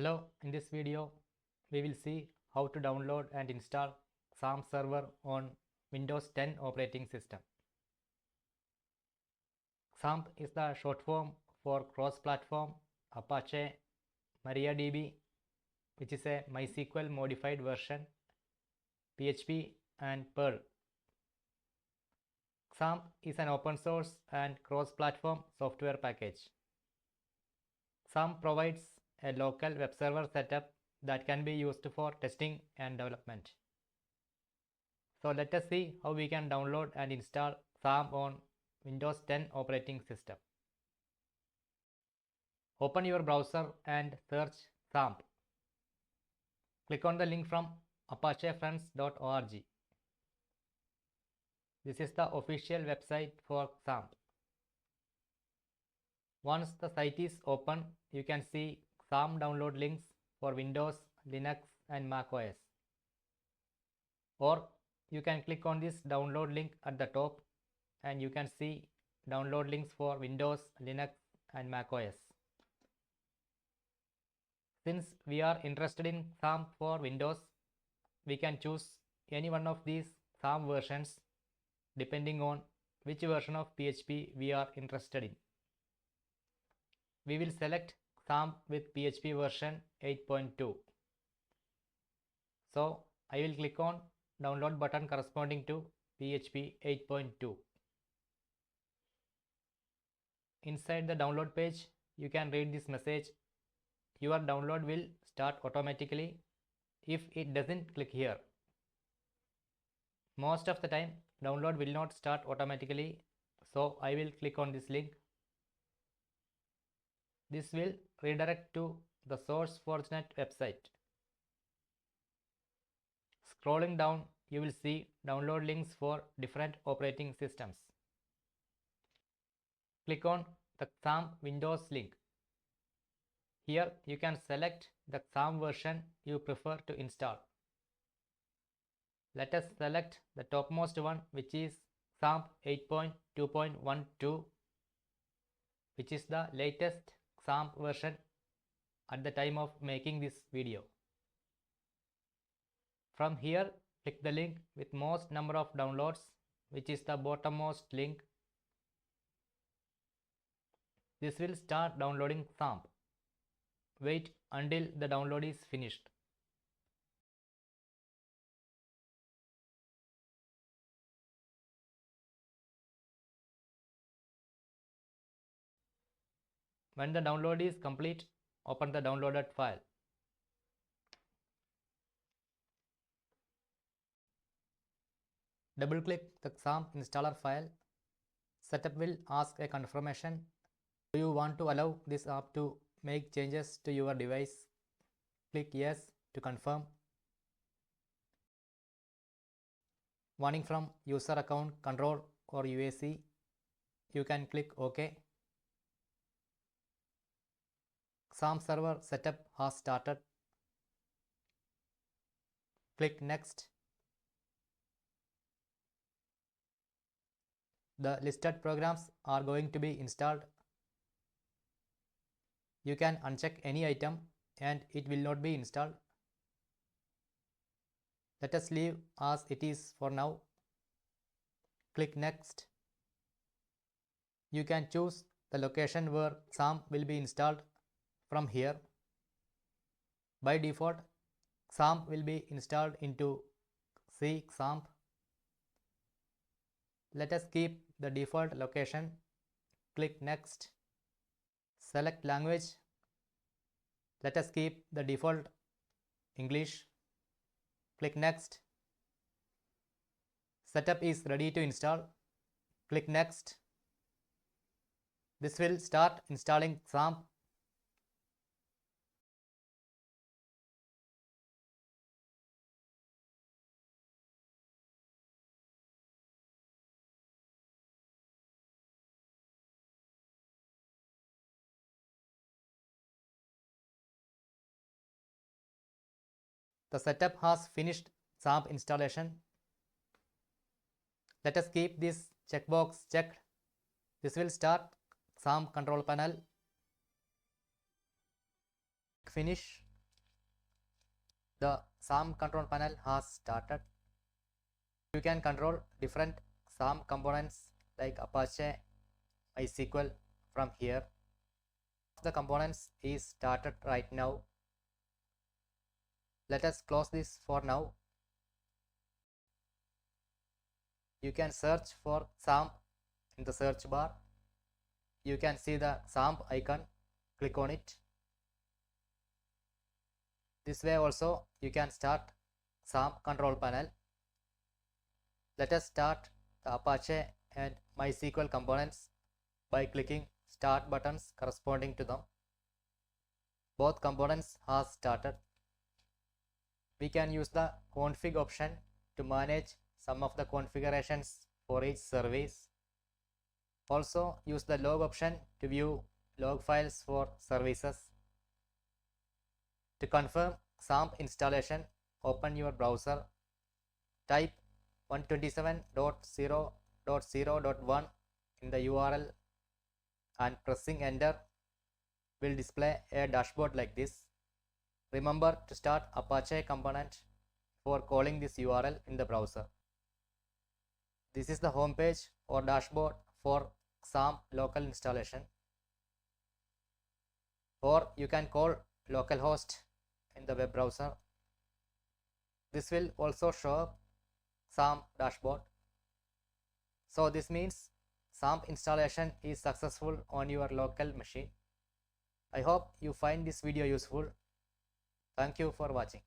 Hello, in this video we will see how to download and install XAMPP server on Windows 10 operating system. XAMPP is the short form for cross-platform Apache MariaDB, which is a MySQL modified version, PHP and Perl. XAMPP is an open source and cross-platform software package. XAMPP provides a local web server setup that can be used for testing and development. So let us see how we can download and install XAMPP on Windows 10 operating system. Open your browser and search XAMPP. Click on the link from apachefriends.org. This is the official website for XAMPP. Once the site is open, you can see XAMPP download links for Windows, Linux and Mac OS. Or you can click on this download link at the top and you can see download links for Windows, Linux and Mac OS. Since we are interested in XAMPP for Windows, we can choose any one of these XAMPP versions depending on which version of PHP we are interested in. We will select XAMPP with PHP version 8.2. So I will click on download button corresponding to PHP 8.2. Inside the download page, you can read this message. Your download will start automatically if it doesn't click here. Most of the time, download will not start automatically, so I will click on this link. This will redirect to the SourceForge.net website. Scrolling down, you will see download links for different operating systems. Click on the XAMPP Windows link. Here you can select the XAMPP version you prefer to install. Let us select the topmost one, which is XAMPP 8.2.12, which is the latest XAMPP version at the time of making this video. From here, click the link with most number of downloads, which is the bottommost link. This will start downloading XAMPP. Wait until the download is finished. When the download is complete, open the downloaded file. Double-click the XAMPP installer file. Setup will ask a confirmation. Do you want to allow this app to make changes to your device? Click yes to confirm. Warning from user account control or UAC. You can click OK. XAMPP server setup has started. Click next. The listed programs are going to be installed. You can uncheck any item and it will not be installed. Let us leave as it is for now. Click next. You can choose the location where XAMPP will be installed from here. By default, XAMPP will be installed into C XAMPP. Let us keep the default location. Click next. Select language. Let us keep the default English. Click next. Setup is ready to install. Click next. This will start installing XAMPP. The setup has finished XAMPP installation. Let us keep this checkbox checked. This will start XAMPP control panel. Finish. The XAMPP control panel has started. You can control different XAMPP components like Apache, MySQL from here. The components is started right now. Let us close this for now. You can search for XAMPP in the search bar. You can see the XAMPP icon. Click on it. This way also you can start XAMPP control panel. Let us start the Apache and MySQL components by clicking start buttons corresponding to them. Both components have started. We can use the config option to manage some of the configurations for each service. Also use the log option to view log files for services. To confirm XAMPP installation, open your browser. Type 127.0.0.1 in the URL and pressing enter will display a dashboard like this. Remember to start Apache component for calling this URL in the browser. This is the home page or dashboard for XAMPP local installation. Or you can call localhost in the web browser. This will also show XAMPP dashboard. So this means XAMPP installation is successful on your local machine. I hope you find this video useful. Thank you for watching.